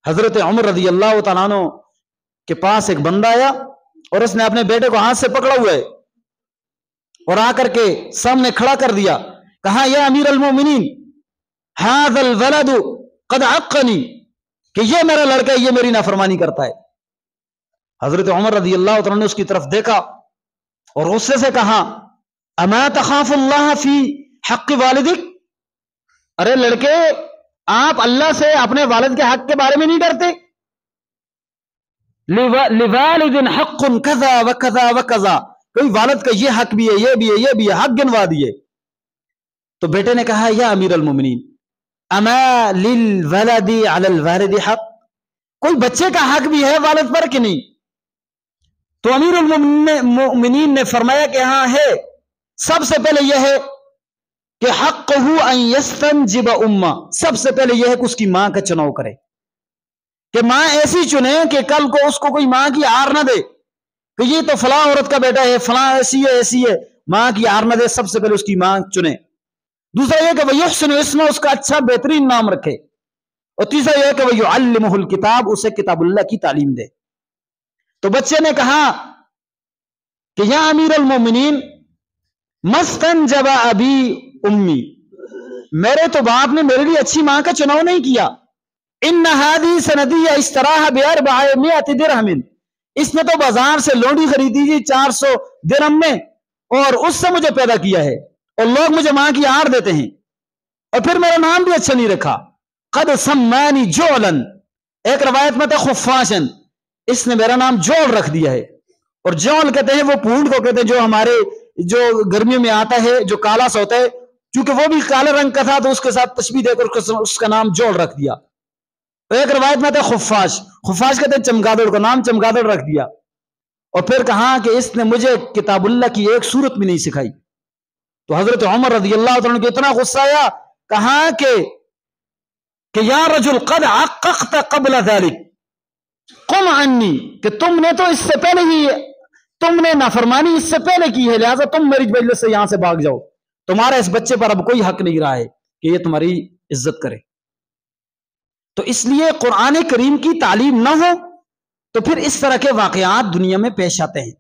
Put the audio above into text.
حضرت عمر رضی اللہ تعالیٰ عنہ کے پاس ایک بندہ آیا اور اس نے اپنے بیٹے کو ہاتھ سے پکڑا ہوا ہے اور آ کر کے سامنے کھڑا کر دیا. کہا یا امیر المومنین ھذا الولد قد عقنی، کہ یہ میرا لڑکا ہے، یہ میری نافرمانی کرتا ہے. حضرت عمر رضی اللہ تعالیٰ نے اس کی طرف دیکھا اور غصے سے کہا اما تخاف اللہ فی حق والدک، ارے لڑکے آپ اللہ سے اپنے والد کے حق کے بارے میں نہیں ڈرتے؟ لوالد حق کذا وکذا وکذا، کوئی والد کا یہ حق بھی ہے، یہ بھی ہے، یہ بھی ہے، حق گنوا دیے. تو بیٹے نے کہا یا امیر المومنین اما للولد علی الوالد حق، کوئی بچے کا حق بھی ہے والد پر کہ نہیں؟ تو امیر المومنین نے فرمایا کہ ہاں ہے. سب سے پہلے یہ ہے کہ حقہ ان یستنجب امہ، سب سے پہلے یہ ہے کہ اس کی ماں کا چناؤ کرے، کہ ماں ایسی چنے کہ کل کو اس کو کوئی ماں کی آر نہ دے کہ یہ تو فلاں عورت کا بیٹا ہے، فلاں ایسی ہے ایسی ہے، ماں کی آر نہ دے. سب سے پہلے اس کی ماں چنے. دوسرا یہ کہ وَيُحْسِنُ اسمہ، اس کا اچھا بہترین نام رکھے. اور تیسرا یہ کہ وَيُعَلِّمُهُ الْكِتَاب، اسے کتاب اللہ کی تعلیم دے. تو بچے نے کہا کہ یا امیر المومنین مستنجب ابی امی، میرے تو باپ نے میرے لیے اچھی ماں کا چناؤ نہیں کیا. ان ہذه سندیہ اشتراها ب400 درہم، اس نے تو بازار سے لونڈی خریدی تھی 400 درہم میں اور اس سے مجھے پیدا کیا ہے، اور لوگ مجھے ماں کی آڑ دیتے ہیں، اور پھر میرا نام بھی اچھا نہیں رکھا. قد سمانی جولا، ایک روایت میں تھا خفاشن، اس نے میرا نام جول رکھ دیا ہے. اور جول کہتے ہیں وہ پونڈ کو کہتے ہیں جو ہمارے جو گرمیوں میں آتا ہے، جو کالا سا ہوتا ہے، چونکہ وہ بھی کالے رنگ کا تھا تو اس کے ساتھ تشبیہ دے کر اس کا نام جول رکھ دیا. تو ایک روایت میں تھا خفاش، خفاش کہتے ہیں چمگادڑ کو، نام چمگادڑ رکھ دیا. اور پھر کہا کہ اس نے مجھے کتاب اللہ کی ایک سورت بھی نہیں سکھائی. تو حضرت عمر رضی اللہ عنہ کو اتنا غصہ آیا، کہا کہ یا رجل قد عققت قبل ذلك قم عنی، کہ تم نے تو اس سے پہلے ہی تم نے نافرمانی اس سے پہلے کی ہے، لہذا تم میری مجلس سے یہاں سے بھاگ جاؤ. تمہارا اس بچے پر اب کوئی حق نہیں رہا ہے کہ یہ تمہاری عزت کرے. تو اس لیے قرآن کریم کی تعلیم نہ ہو تو پھر اس طرح کے واقعات دنیا میں پیش آتے ہیں.